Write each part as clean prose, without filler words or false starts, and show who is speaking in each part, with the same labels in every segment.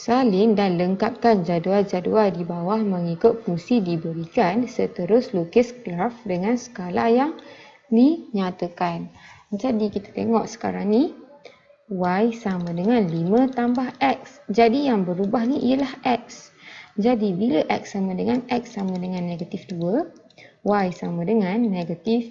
Speaker 1: Salin dan lengkapkan jadual-jadual di bawah mengikut fungsi diberikan seterus lukis graf dengan skala yang dinyatakan. Jadi kita tengok sekarang ni Y sama dengan 5 tambah X. Jadi yang berubah ni ialah X. Jadi bila X sama dengan negatif 2, Y sama dengan negatif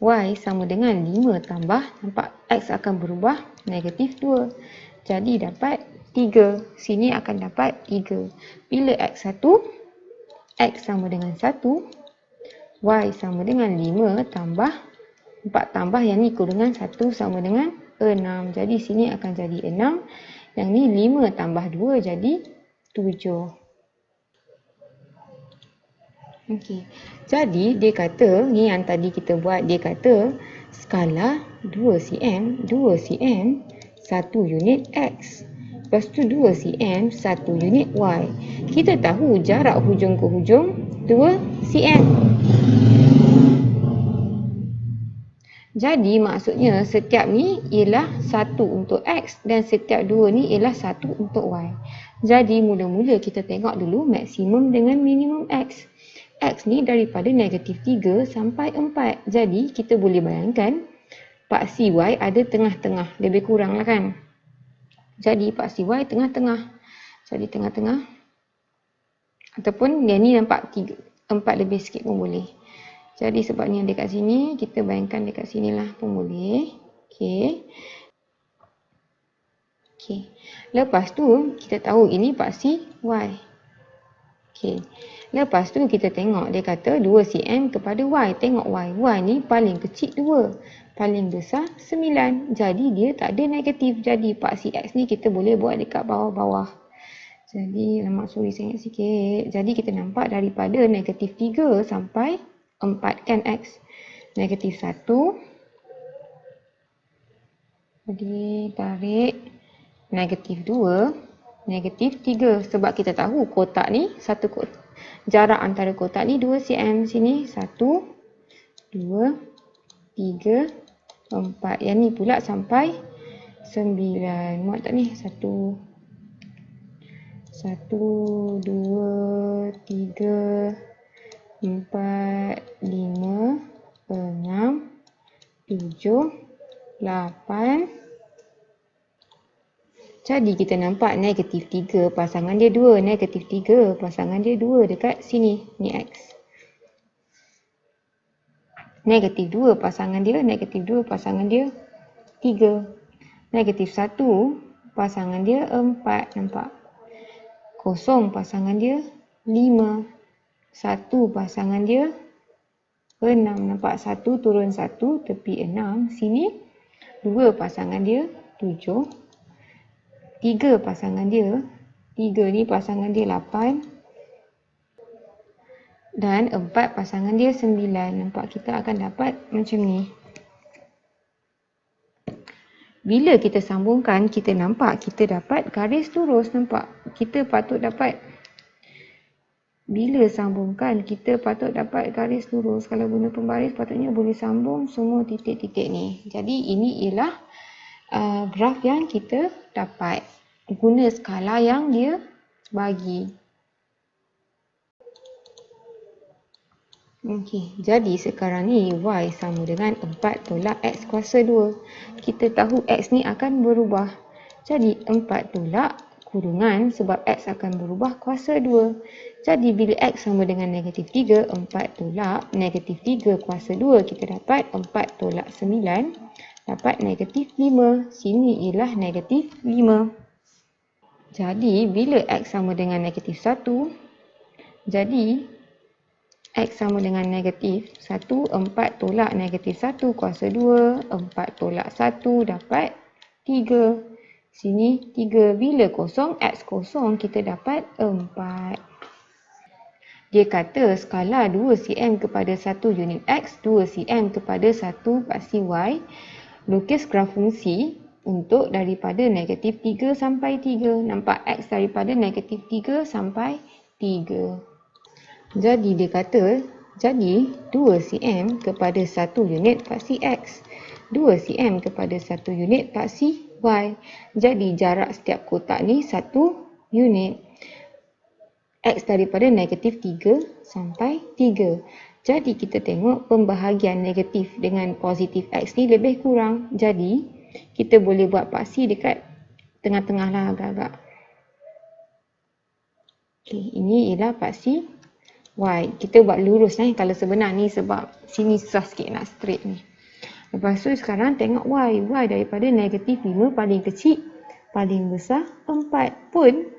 Speaker 1: Y sama dengan 5 tambah, nampak X akan berubah negatif 2. Jadi dapat 3. Sini akan dapat 3. Bila X 1, X sama dengan 1, Y sama dengan 5 tambah 4 tambah yang ni kurungan 1 sama dengan 6. Jadi sini akan jadi 6. Yang ni 5 tambah 2 jadi 7. Okey. Jadi dia kata, ni yang tadi kita buat, dia kata skala 2 cm, 2 cm, 1 unit X. Lepas tu 2 cm, 1 unit Y. Kita tahu jarak hujung ke hujung 2 cm. Jadi maksudnya setiap ni ialah 1 untuk X dan setiap 2 ni ialah 1 untuk Y. Jadi mula-mula kita tengok dulu maksimum dengan minimum X. X ni daripada negatif 3 sampai 4. Jadi kita boleh bayangkan paksi Y ada tengah-tengah. Lebih kurang lah kan. Jadi paksi Y tengah-tengah. Jadi tengah-tengah. Ataupun yang ni nampak 4 lebih sikit pun boleh. Jadi sebabnya dekat sini, kita bayangkan dekat sini lah pun boleh. Okey. Okey. Lepas tu, kita tahu ini paksi Y. Okey. Lepas tu, kita tengok. Dia kata 2 cm kepada Y. Tengok Y. Y ni paling kecil 2. Paling besar 9. Jadi, dia tak ada negatif. Jadi, paksi X ni kita boleh buat dekat bawah-bawah. Jadi, sorry saya ingat sikit. Jadi, kita nampak daripada negatif 3 sampai 4 kan X. Negatif 1. Jadi tarik. Negatif 2. Negatif 3. Sebab kita tahu kotak ni, jarak antara kotak ni 2 cm. Sini 1, 2, 3, 4. Yang ni pula sampai 9. Muat tak ni? 1, 2, 3, 4, 5, 6, 7, 8. Jadi kita nampak negatif 3 pasangan dia 2. Negatif 3 pasangan dia 2 dekat sini. Ni X. Negatif 2 pasangan dia. Negatif 2 pasangan dia 3. Negatif 1 pasangan dia 4. Nampak? Kosong pasangan dia 5. 1 pasangan dia 6. Nampak 1 turun 1 tepi 6. Sini 2 pasangan dia 7. 3 pasangan dia 3 ni pasangan dia 8. Dan 4 pasangan dia 9. Nampak kita akan dapat macam ni. Bila kita sambungkan, kita nampak kita dapat garis lurus. Nampak? Kita patut dapat. Bila sambungkan, kita patut dapat garis lurus. Kalau guna pembaris, patutnya boleh sambung semua titik-titik ni. Jadi, ini ialah graf yang kita dapat. Guna skala yang dia bagi. Okey, jadi sekarang ni Y sama dengan 4 tolak X kuasa 2. Kita tahu X ni akan berubah. Jadi, 4 tolak kurungan sebab X akan berubah kuasa 2. Jadi, bila X sama dengan negatif 3, 4 tolak negatif 3 kuasa 2, kita dapat 4 tolak 9, dapat negatif 5. Sini ialah negatif 5. Jadi, bila X sama dengan negatif 1, jadi X sama dengan negatif 1, 4 tolak negatif 1 kuasa 2, 4 tolak 1 dapat 3. Sini 3. Bila kosong, X kosong, kita dapat 4. Dia kata skala 2 cm kepada 1 unit X, 2 cm kepada 1 paksi Y. Lukis graf fungsi untuk daripada negatif 3 sampai 3. Nampak X daripada negatif 3 sampai 3. Jadi dia kata, jadi 2 cm kepada 1 unit paksi X. 2 cm kepada 1 unit paksi Y. Jadi jarak setiap kotak ni 1 unit. X daripada negatif 3 sampai 3. Jadi kita tengok pembahagian negatif dengan positif X ni lebih kurang. Jadi kita boleh buat paksi dekat tengah-tengah lah agak-agak. Okay, ini ialah paksi Y. Kita buat lurus kalau sebenar ni sebab sini susah sikit nak straight ni. Lepas tu sekarang tengok Y. Y daripada negatif 5 paling kecil, paling besar 4 pun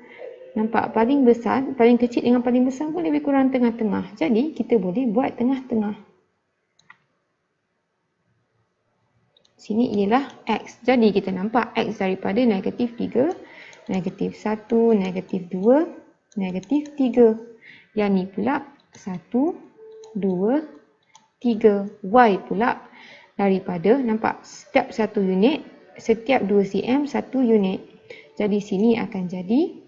Speaker 1: nampak paling besar, paling kecil dengan paling besar pun lebih kurang tengah-tengah. Jadi kita boleh buat tengah-tengah. Sini ialah X. Jadi kita nampak X daripada negatif 3, negatif 1, negatif 2, negatif 3. Yang ni pula 1, 2, 3. Y pula daripada, nampak setiap 1 unit, setiap 2 cm 1 unit. Jadi sini akan jadi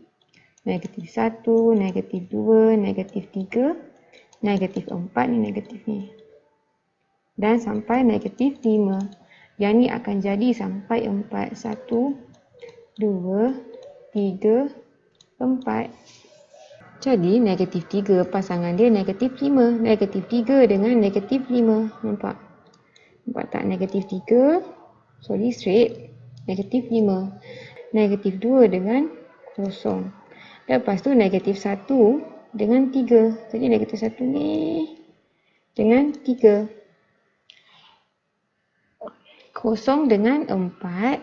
Speaker 1: negatif 1, negatif 2, negatif 3, negatif 4 ni negatif ni. Dan sampai negatif 5. Yang ni akan jadi sampai 4. 1, 2, 3, 4. Jadi negatif 3 pasangan dia negatif 5. Negatif 3 dengan negatif 5. Nampak? Nampak tak? Negatif 3. Sorry, straight. Negatif 5. Negatif 2 dengan kosong. Lepas tu negatif 1 dengan 3. Jadi negatif 1 ni dengan 3. Kosong dengan 4.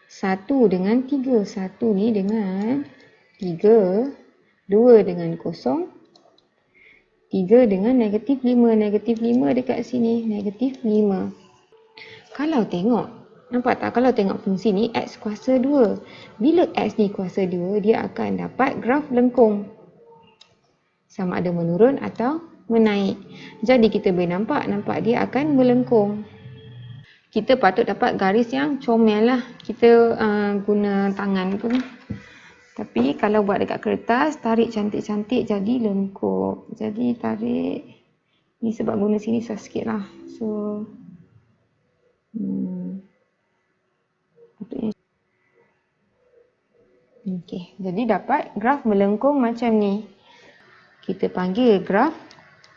Speaker 1: 1 dengan 3. 1 ni dengan 3. 2 dengan kosong. 3 dengan negatif 5. Negatif 5 dekat sini. Negatif 5. Kalau tengok, nampak tak? Kalau tengok fungsi ni X kuasa 2. Bila X ni kuasa 2, dia akan dapat graf lengkung. Sama ada menurun atau menaik. Jadi kita boleh nampak dia akan melengkung. Kita patut dapat garis yang comel lah. Kita guna tangan pun. Tapi kalau buat dekat kertas, tarik cantik-cantik jadi lengkup. Jadi tarik. Ni sebab guna sini susah sikit lah. So, patutnya. Okay. Jadi dapat graf melengkung macam ni. Kita panggil graf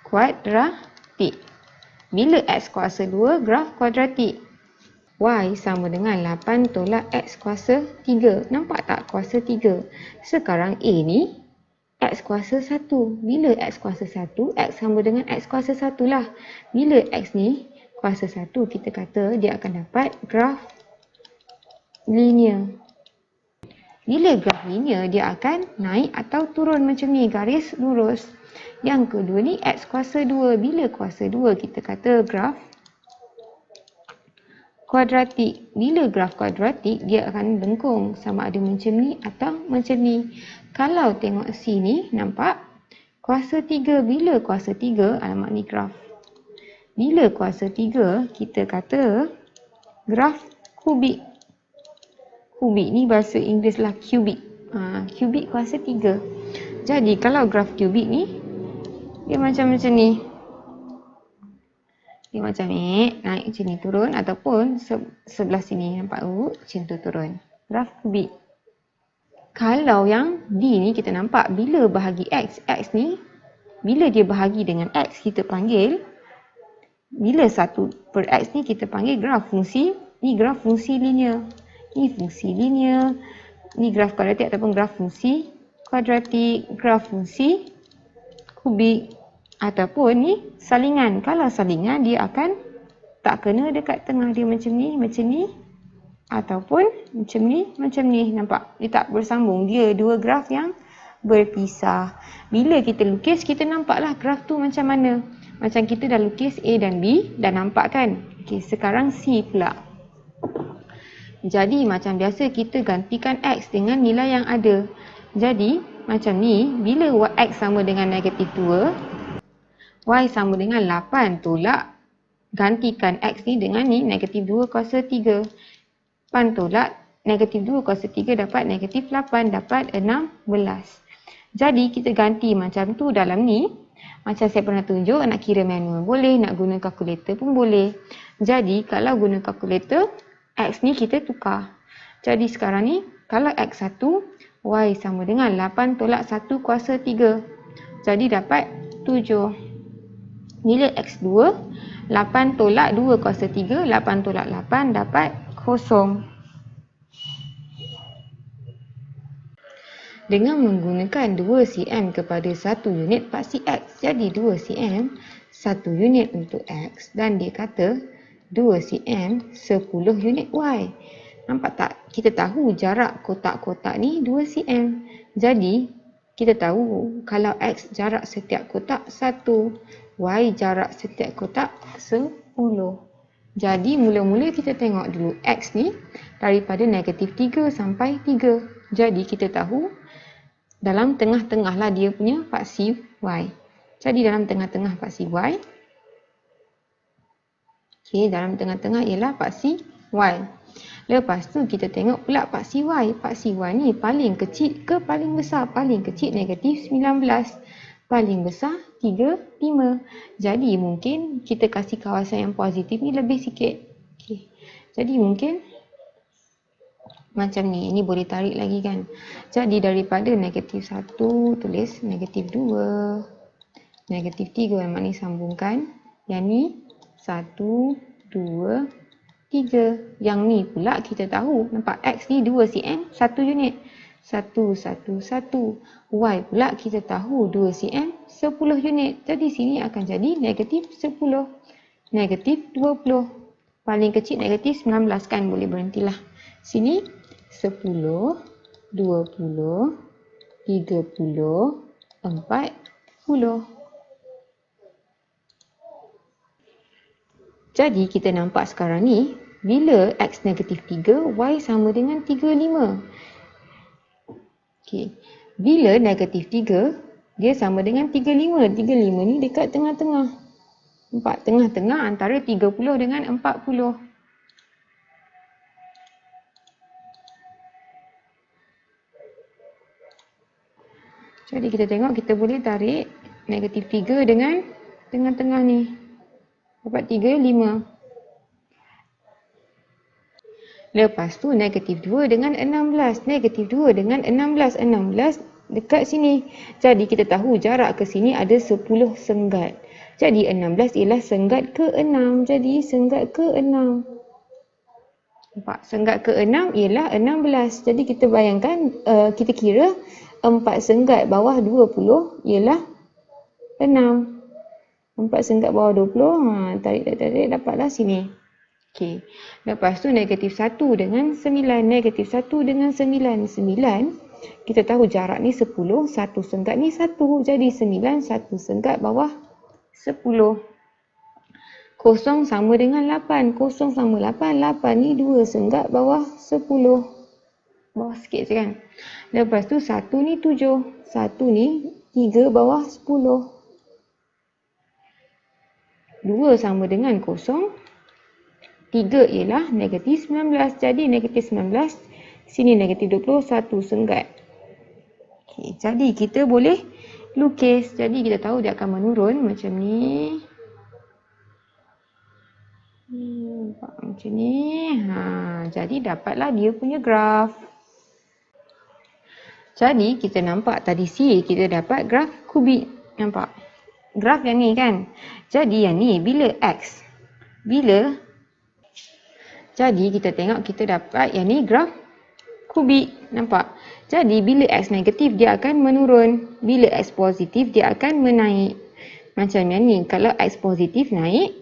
Speaker 1: kuadratik. Bila X kuasa 2, graf kuadratik. Y sama dengan 8 tolak X kuasa 3. Nampak tak kuasa 3? Sekarang A ni X kuasa 1. Bila X kuasa 1, X sama dengan X kuasa 1 lah. Bila X ni kuasa 1, kita kata dia akan dapat graf linear. Bila graf linear, dia akan naik atau turun macam ni, garis lurus. Yang kedua ni X kuasa 2. Bila kuasa 2, kita kata graf kuadratik. Bila graf kuadratik, dia akan lengkung. Sama ada macam ni atau macam ni. Kalau tengok sini, nampak? Kuasa 3. Bila kuasa 3, alamak ni graf. Bila kuasa 3, kita kata graf kubik. Kubik ni bahasa Inggeris lah cubic. Cubic kuasa 3. Jadi kalau graf kubik ni, dia macam ni. Dia macam ni, naik macam ni turun ataupun sebelah sini nampak macam tu turun. Graf kubik. Kalau yang D ni kita nampak bila bahagi X, X ni bila dia bahagi dengan X kita panggil, bila 1/X ni kita panggil graf fungsi, ni graf fungsi linear. Ni fungsi linear, ni graf kuadratik ataupun graf fungsi kuadratik, graf fungsi kubik. Ataupun ni salingan. Kalau salingan, dia akan tak kena dekat tengah. Dia macam ni. Ataupun macam ni. Nampak? Dia tak bersambung. Dia dua graf yang berpisah. Bila kita lukis, kita nampaklah graf tu macam mana. Macam kita dah lukis A dan B, dah nampak kan? Okay, sekarang C pula. Jadi macam biasa kita gantikan X dengan nilai yang ada. Jadi macam ni, bila X sama dengan negatif 2, Y sama dengan 8 tolak, gantikan X ni dengan ni negatif 2 kuasa 3. 8 tolak negatif 2 kuasa 3 dapat negatif 8, dapat 16. Jadi kita ganti macam tu dalam ni. Macam saya pernah tunjuk, nak kira manual boleh, nak guna kalkulator pun boleh. Jadi kalau guna kalkulator, X ni kita tukar. Jadi sekarang ni, kalau X1, Y sama dengan 8 tolak 1 kuasa 3. Jadi dapat 7. Bila X2, 8 tolak 2 kuasa 3, 8 tolak 8 dapat 0. Dengan menggunakan 2 cm kepada 1 unit paksi X. Jadi 2 cm, 1 unit untuk X. Dan dia kata 2 cm, 10 unit Y. Nampak tak? Kita tahu jarak kotak-kotak ni 2 cm. Jadi, kita tahu kalau X jarak setiap kotak 1, Y jarak setiap kotak 10. Jadi, mula-mula kita tengok dulu X ni daripada negatif 3 sampai 3. Jadi, kita tahu dalam tengah-tengah lah dia punya paksi Y. Jadi, dalam tengah-tengah paksi Y, dalam tengah-tengah ialah paksi Y. Lepas tu kita tengok pula paksi Y. Paksi Y ni paling kecil ke paling besar? Paling kecil negatif 19. Paling besar 3, 5. Jadi mungkin kita kasih kawasan yang positif ni lebih sikit. Jadi mungkin macam ni. Ini boleh tarik lagi kan. Jadi daripada negatif 1 tulis negatif 2. Negatif 3 yang maknanya sambungkan. Yang ni 1, 2, 3. Yang ni pula kita tahu. Nampak X ni 2 cm, 1 unit. 1, 1, 1. Y pula kita tahu 2 cm, 10 unit. Jadi sini akan jadi negatif 10. Negatif 20. Paling kecil negatif 19 kan. Boleh berhentilah. Sini 10, 20, 30, 40. Jadi kita nampak sekarang ni, bila X negatif 3, Y sama dengan 35. Bila negatif 3, dia sama dengan 35. 35 ni dekat tengah-tengah. Nampak? Tengah-tengah antara 30 dengan 40. Jadi kita tengok kita boleh tarik negatif 3 dengan tengah-tengah ni. Dapat 3, 5. Lepas tu negatif 2 dengan 16. Negatif 2 dengan 16. 16 dekat sini. Jadi kita tahu jarak ke sini ada 10 senggat. Jadi 16 ialah senggat ke-6. Jadi senggat ke-6. Nampak? Senggat ke-6 ialah 16. Jadi kita bayangkan, kita kira 4 senggat bawah 20 ialah 6. 4 senggat bawah 20, tarik dapatlah sini. Lepas tu negatif 1 dengan 9. Negatif 1 dengan 9. 9, kita tahu jarak ni 10, 1 senggat ni 1. Jadi 9, 1 senggat bawah 10. Kosong sama dengan 8. Kosong sama 8. 8 ni 2 senggat bawah 10. Bawah sikit je kan. Lepas tu 1 ni 7. 1 ni 3 bawah 10. 2 sama dengan kosong. 3 ialah negatif 19. Jadi negatif 19. Sini negatif 20. 1 senggat. Jadi kita boleh lukis. Jadi kita tahu dia akan menurun macam ni. Macam ni. Jadi dapatlah dia punya graf. Jadi kita nampak tadi kita dapat graf kubik. Nampak? Graf yang ni kan. Jadi yang ni bila X. Jadi kita tengok kita dapat yang ni graf kubik. Nampak? Jadi bila X negatif dia akan menurun. Bila X positif dia akan menaik. Macam yang ni. Kalau X positif naik,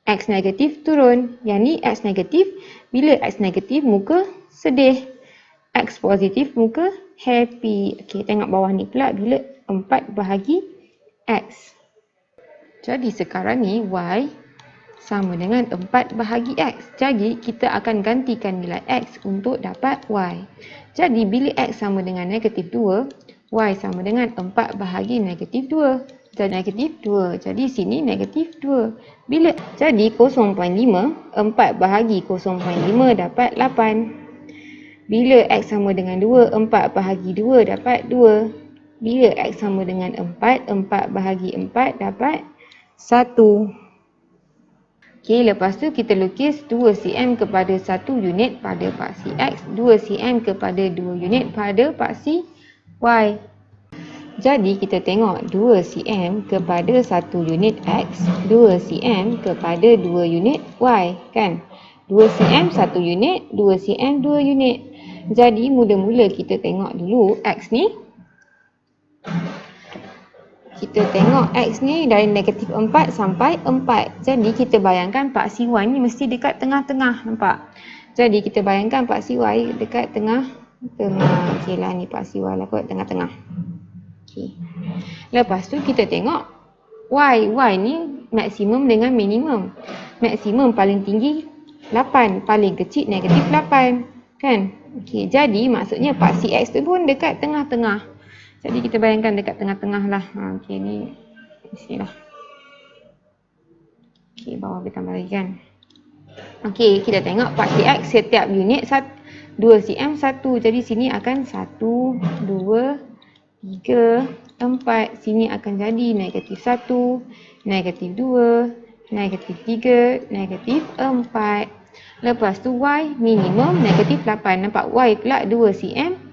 Speaker 1: X negatif turun. Yang ni X negatif. Bila X negatif muka sedih. X positif muka happy. Tengok bawah ni pula bila 4 bahagi X. Jadi sekarang ni Y sama dengan 4 bahagi X. Jadi kita akan gantikan nilai X untuk dapat Y. Jadi bila X sama dengan negatif 2, Y sama dengan 4 bahagi negatif 2. Jadi negatif 2. Jadi sini negatif 2. Jadi 0.5, 4 bahagi 0.5 dapat 8. Bila X sama dengan 2, 4 bahagi 2 dapat 2. Bila X sama dengan 4, 4 bahagi 4 dapat 1. Okey, lepas tu kita lukis 2 cm kepada 1 unit pada paksi X, 2 cm kepada 2 unit pada paksi Y. Jadi kita tengok 2 cm kepada 1 unit X, 2 cm kepada 2 unit Y, kan? 2 cm 1 unit, 2 cm 2 unit. Jadi mula-mula kita tengok dulu X ni. Kita tengok X ni dari negatif 4 sampai 4. Jadi kita bayangkan paksi Y ni mesti dekat tengah-tengah, nampak? Jadi kita bayangkan paksi Y dekat tengah-tengah. Okey lah, ni paksi Y lah kot, tengah-tengah. Okey. Lepas tu kita tengok Y. Y ni maksimum dengan minimum. Maksimum paling tinggi 8, paling kecil negatif 8. Kan? Okey, jadi maksudnya paksi X tu pun dekat tengah-tengah. Jadi kita bayangkan dekat tengah-tengah lah. Okey, ni sini lah. Okey, bawah kita tambah lagi kan. Okey, kita tengok paksi X setiap unit 2 cm 1. Jadi sini akan 1, 2, 3, 4. Sini akan jadi negatif 1, negatif 2, negatif 3, negatif 4. Lepas tu Y minimum negatif 8. Nampak Y pula 2 cm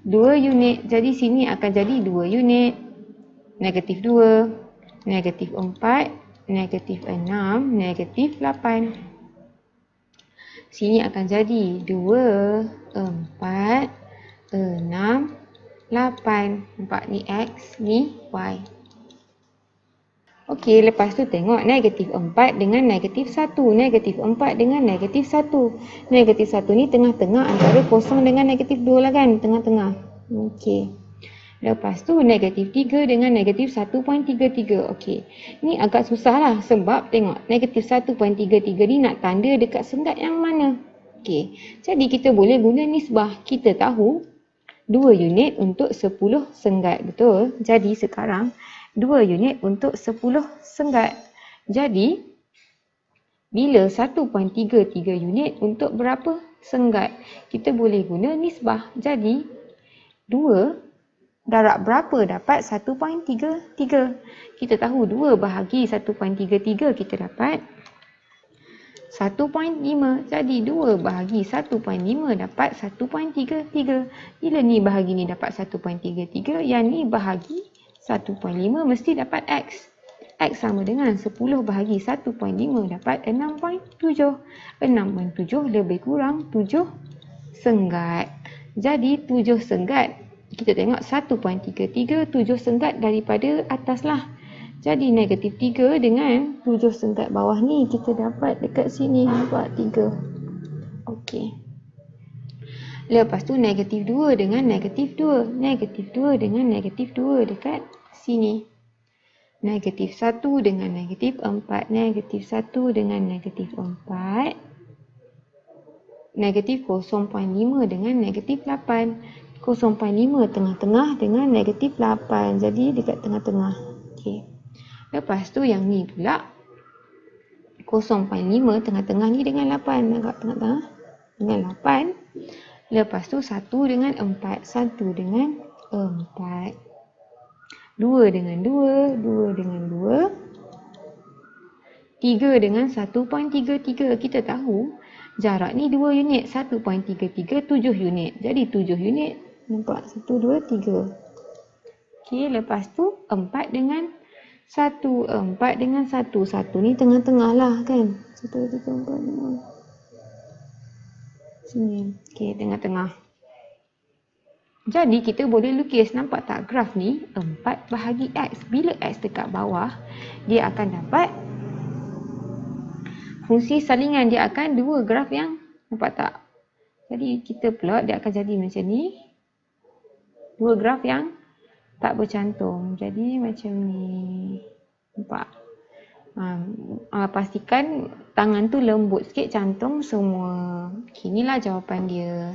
Speaker 1: 2 unit. Jadi sini akan jadi 2 unit. Negatif 2, negatif 4, negatif 6, negatif 8. Sini akan jadi 2, 4, 6, 8. Nampak ni X, ni Y. Okey, lepas tu tengok negatif 4 dengan negatif 1. Negatif 4 dengan negatif 1. Negatif 1 ni tengah-tengah antara kosong dengan negatif 2 lah kan. Tengah-tengah. Okey. Lepas tu negatif 3 dengan negatif 1.33. Okey. Ni agak susah lah sebab tengok negatif 1.33 ni nak tanda dekat senggat yang mana. Okey. Jadi kita boleh guna nisbah. Kita tahu 2 unit untuk 10 senggat. Betul? Jadi sekarang 2 unit untuk 10 senggat. Jadi, bila 1.33 unit untuk berapa senggat? Kita boleh guna nisbah. Jadi, 2 darab berapa dapat 1.33? Kita tahu 2 bahagi 1.33 kita dapat 1.5. Jadi 2 bahagi 1.5 dapat 1.33. Bila ni bahagi ni dapat 1.33, yang ni bahagi 1.5 mesti dapat X. X sama dengan 10 bahagi 1.5 dapat 6.7. 6.7 lebih kurang 7 senggat. Jadi 7 senggat. Kita tengok 1.33, 7 senggat daripada atas lah. Jadi negatif 3 dengan 7 senggat bawah ni kita dapat dekat sini. Nampak 3. Okey. Lepas tu negatif 2 dengan negatif 2. Negatif 2 dengan negatif 2 dekat sini. Negatif 1 dengan negatif 4. Negatif 1 dengan negatif 4. Negatif 0.5 dengan negatif 8. 0.5 tengah-tengah dengan negatif 8. Jadi dekat tengah-tengah. Okey. Lepas tu yang ni pula 0.5 tengah-tengah ni dengan 8. Agak tengah-tengah dengan 8. Lepas tu 1 dengan 4. 1 dengan 4. 2 dengan 2. 2 dengan 2. 3 dengan 1.33. Kita tahu jarak ni 2 unit. 1.33 7 unit. Jadi 7 unit. Nampak? 1, 2, 3. Okey, lepas tu 4 dengan 1. 4 dengan 1. 1 ni tengah-tengah lah kan. 1, 2, 3, 4, 5. Sini. Okey, tengah-tengah. Jadi kita boleh lukis, nampak tak graf ni 4 bahagi X. Bila X dekat bawah, dia akan dapat fungsi salingan. Dia akan 2 graf yang, nampak tak? Jadi kita plot, dia akan jadi macam ni. 2 graf yang tak bercantum. Jadi macam ni. Nampak? Pastikan tangan tu lembut sikit, cantum semua. Okay, inilah jawapan dia.